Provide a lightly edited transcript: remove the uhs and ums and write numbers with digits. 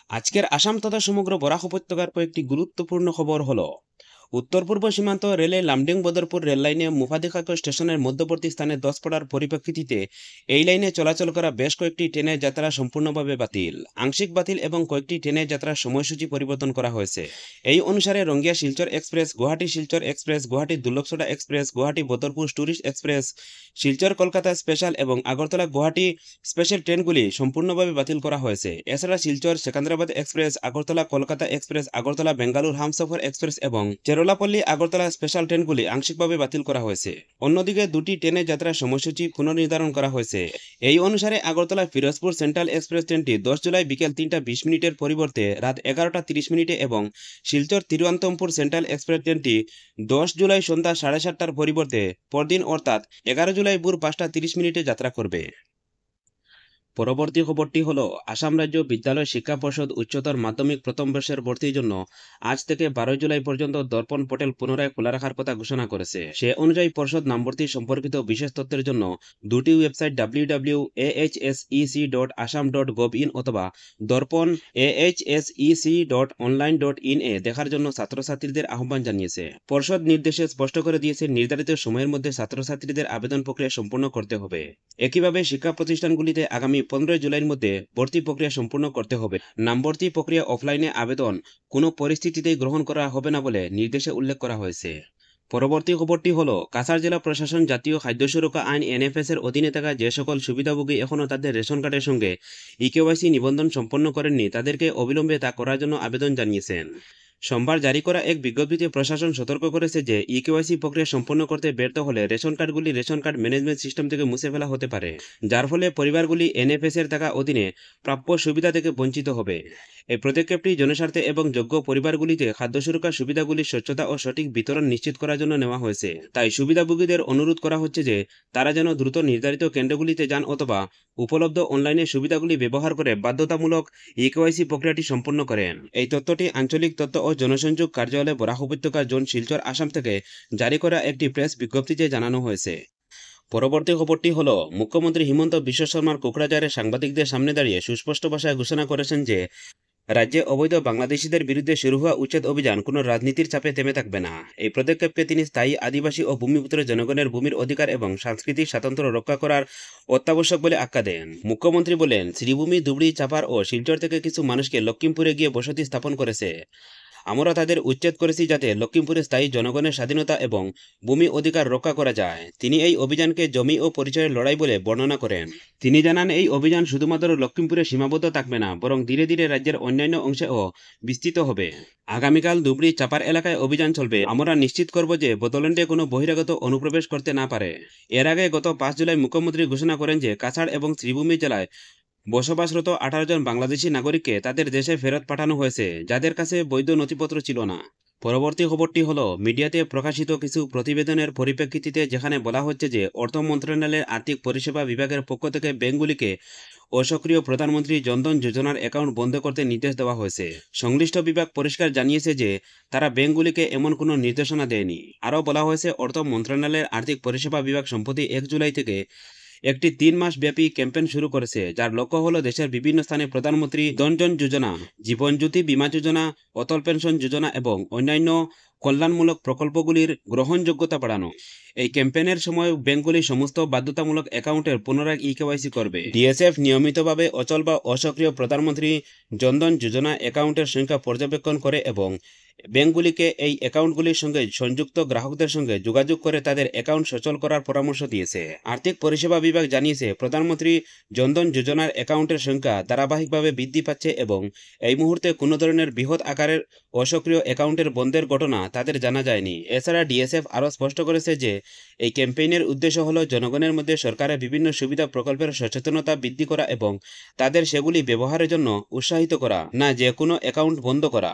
আজকের আসাম তথা সমগ্র বরাক উপত্যকার কয়েকটি গুরুত্বপূর্ণ খবর হলো উত্তর পূর্ব সীমান্ত রেলে লামডিং বদরপুর রেললাইনে মুফাদিখাক স্টেশনের মধ্যবর্তী স্থানে ধস পড়ার পরিপ্রেক্ষিতে এই লাইনে চলাচল করা বেশ কয়েকটি ট্রেনের যাত্রা সম্পূর্ণভাবে বাতিল, আংশিক বাতিল এবং কয়েকটি ট্রেনের যাত্রার সময়সূচি পরিবর্তন করা হয়েছে। এই অনুসারে Rangia Silchar express, Guwahati Silchar express, Guwahati Durlavchhara express, Guwahati Badarpur tourist express, Silchar Kolkata special এবং আগরতলা গুয়াহাটি স্পেশাল ট্রেনগুলি সম্পূর্ণভাবে বাতিল করা হয়েছে। এছাড়া Silchar Secunderabad express, Agartala Kolkata express, Agartala Bengaluru Humsafar express এবং চেরোলাপল্লী আগরতলা স্পেশাল ট্রেনগুলি আংশিকভাবে বাতিল করা হয়েছে। অন্যদিকে দুটি ট্রেনের যাত্রার সময়সূচি পুনর্নির্ধারণ করা হয়েছে। এই অনুসারে আগরতলা ফিরোজপুর সেন্ট্রাল এক্সপ্রেস ট্রেনটি 10 জুলাই বিকেল 3টা 20 মিনিটের পরিবর্তে রাত 11টা 30 মিনিটে এবং শিলচর তিরুঅন্তপুর সেন্ট্রাল এক্সপ্রেস ট্রেনটি 10 জুলাই সন্ধ্যা 7:30টার পরিবর্তে পরদিন অর্থাৎ 11 জুলাই ভোর 5টা 30 মিনিটে যাত্রা করবে। পরবর্তী খবরটি হলো আসাম রাজ্য বিদ্যালয় শিক্ষা পর্ষদ উচ্চতর মাধ্যমিক প্রথম বর্ষের ভর্তির জন্য আজ থেকে 12 জুলাই পর্যন্ত দর্পণ পোর্টাল পুনরায় খোলা রাখার কথা ঘোষণা করেছে। সে অনুযায়ী পর্ষদ নামভর্তি সম্পর্কিত বিশেষ তথ্যের জন্য দুটি ওয়েবসাইট www.ahsec.assam.gov.in অথবা দর্পণ ahsec.online.in এ দেখার জন্য ছাত্রছাত্রীদের আহ্বান জানিয়েছে। পর্ষদ নির্দেশে স্পষ্ট করে দিয়েছে নির্ধারিত সময়ের মধ্যে ছাত্রছাত্রীদের আবেদন প্রক্রিয়া সম্পূর্ণ করতে হবে। একইভাবে শিক্ষা প্রতিষ্ঠানগুলিতে আগামী 15 জুলাইয়ের মধ্যে ভর্তি প্রক্রিয়া সম্পূর্ণ করতে হবে। নামভর্তি প্রক্রিয়া অফলাইনে আবেদন কোনো পরিস্থিতিতেই গ্রহণ করা হবে না বলে নির্দেশে উল্লেখ করা হয়েছে। পরবর্তী খবরটি হলো কাছাড় জেলা প্রশাসন জাতীয় খাদ্য সুরক্ষা আইন এনএফএস এর অধীনে থাকা যে সকল সুবিধাভোগী এখনও তাদের রেশন কার্ডের সঙ্গে ইকেওয়াইসি নিবন্ধন সম্পন্ন করেননি তাদেরকে অবিলম্বে তা করার জন্য আবেদন জানিয়েছেন। সোমবার জারি করা এক বিজ্ঞপ্তিতে প্রশাসন সতর্ক করেছে যে ইকেওয়াইসি প্রক্রিয়া সম্পন্ন করতে ব্যর্থ হলে রেশন কার্ডগুলি রেশন কার্ড ম্যানেজমেন্ট সিস্টেম থেকে মুছে ফেলা হতে পারে, যার ফলে পরিবারগুলি এনএফএস এর থাকা অধীনে প্রাপ্য সুবিধা থেকে বঞ্চিত হবে। এই পদক্ষেপটি জনস্বার্থে এবং যোগ্য পরিবারগুলিতে খাদ্য সুরক্ষার সুবিধাগুলির স্বচ্ছতা ও সঠিক বিতরণ নিশ্চিত করার জন্য নেওয়া হয়েছে। তাই সুবিধাভোগীদের অনুরোধ করা হচ্ছে যে তারা যেন দ্রুত নির্ধারিত কেন্দ্রগুলিতে যান অথবা উপলব্ধ অনলাইনে সুবিধাগুলি ব্যবহার করে বাধ্যতামূলক ইকেওয়াইসি প্রক্রিয়াটি সম্পন্ন করেন। এই তথ্যটি আঞ্চলিক তথ্য ও জনসংযোগ কার্যালয় বরাক উপত্যকা জোন শিলচর আসাম থেকে জারি করা একটি প্রেস বিজ্ঞপ্তিতে জানানো হয়েছে। পরবর্তী খবরটি হলো মুখ্যমন্ত্রী হিমন্ত বিশ্ব শর্মার কোকরাঝারে সাংবাদিকদের সামনে দাঁড়িয়ে সুস্পষ্ট ভাষায় ঘোষণা করেছেন যে রাজ্যে অবৈধ বাংলাদেশিদের বিরুদ্ধে শুরু হওয়া উচ্ছেদ অভিযান কোনো রাজনীতির চাপে থেমে থাকবে না। এই পদক্ষেপকে তিনি স্থায়ী আদিবাসী ও ভূমিপুত্র জনগণের ভূমির অধিকার এবং সাংস্কৃতিক স্বাতন্ত্র্য রক্ষা করার অত্যাবশ্যক বলে আখ্যা দেন। মুখ্যমন্ত্রী বলেন, শ্রীভূমি, ধুবড়ী, চাপার ও শিলচর থেকে কিছু মানুষকে লক্ষ্মীমপুরে গিয়ে বসতি স্থাপন করেছে। আমরা তাদের উচ্ছেদ করেছি যাতে লক্ষ্মীমপুরে স্থায়ী জনগণের স্বাধীনতা এবং ভূমি অধিকার রক্ষা করা যায়। তিনি এই অভিযানকে জমি ও পরিচয়ের লড়াই বলে বর্ণনা করেন। তিনি জানান, এই অভিযান শুধুমাত্র লক্ষ্মীমপুরে সীমাবদ্ধ থাকবে না, বরং ধীরে ধীরে রাজ্যের অন্যান্য অংশেও বিস্তৃত হবে। আগামীকাল ধুবড়ী, চাপার এলাকায় অভিযান চলবে। আমরা নিশ্চিত করব যে বদল্যান্ডে কোনো বহিরাগত অনুপ্রবেশ করতে না পারে। এর আগে গত 5 জুলাই মুখ্যমন্ত্রী ঘোষণা করেন যে কাছাড় এবং শ্রীভূমি জেলায় বসবাসরত 18 জন বাংলাদেশি নাগরিককে তাদের দেশে ফেরত পাঠানো হয়েছে, যাদের কাছে বৈধ নথিপত্র ছিল না। পরবর্তী খবরটি হলো মিডিয়াতে প্রকাশিত কিছু প্রতিবেদনের পরিপ্রেক্ষিতে যেখানে বলা হচ্ছে যে অর্থ মন্ত্রণালয়ের আর্থিক পরিষেবা বিভাগের পক্ষ থেকে ব্যাংকগুলিকে অসক্রিয় প্রধানমন্ত্রী জনধন যোজনার অ্যাকাউন্ট বন্ধ করতে নির্দেশ দেওয়া হয়েছে। সংশ্লিষ্ট বিভাগ পরিষ্কার জানিয়েছে যে তারা ব্যাংকগুলিকে এমন কোনো নির্দেশনা দেয়নি। আরও বলা হয়েছে, অর্থ মন্ত্রণালয়ের আর্থিক পরিষেবা বিভাগ সম্প্রতি 1 জুলাই থেকে একটি 3 মাস ব্যাপী ক্যাম্পেইন শুরু করেছে, যার লক্ষ্য হলো দেশের বিভিন্ন স্থানে প্রধানমন্ত্রী জনধন যোজনা, জীবন জ্যোতি বীমা যোজনা, অটল পেনশন যোজনা এবং অন্যান্য কল্যাণমূলক প্রকল্পগুলির গ্রহণযোগ্যতা বাড়ানো। এই ক্যাম্পেইনের সময় ব্যাংকগুলি সমস্ত বাধ্যতামূলক অ্যাকাউন্টের পুনরায় ইকেওয়াইসি করবে। ডিএসএফ নিয়মিতভাবে অচল বা অসক্রিয় প্রধানমন্ত্রী জনধন যোজনা অ্যাকাউন্টের সংখ্যা পর্যবেক্ষণ করে এবং ব্যাংকগুলিকে এই অ্যাকাউন্টগুলির সঙ্গে সংযুক্ত গ্রাহকদের সঙ্গে যোগাযোগ করে তাদের অ্যাকাউন্ট সচল করার পরামর্শ দিয়েছে। আর্থিক পরিষেবা বিভাগ জানিয়েছে, প্রধানমন্ত্রী জনধন যোজনার অ্যাকাউন্টের সংখ্যা ধারাবাহিকভাবে বৃদ্ধি পাচ্ছে এবং এই মুহূর্তে কোনো ধরনের বৃহৎ আকারের অসক্রিয় অ্যাকাউন্টের বন্ধের ঘটনা তাদের জানা যায়নি। এছাড়া ডিএসএফ আরও স্পষ্ট করেছে যে এই ক্যাম্পেইনের উদ্দেশ্য হল জনগণের মধ্যে সরকারের বিভিন্ন সুবিধা প্রকল্পের সচেতনতা বৃদ্ধি করা এবং তাদের সেগুলি ব্যবহারের জন্য উৎসাহিত করা, না যে কোনো অ্যাকাউন্ট বন্ধ করা।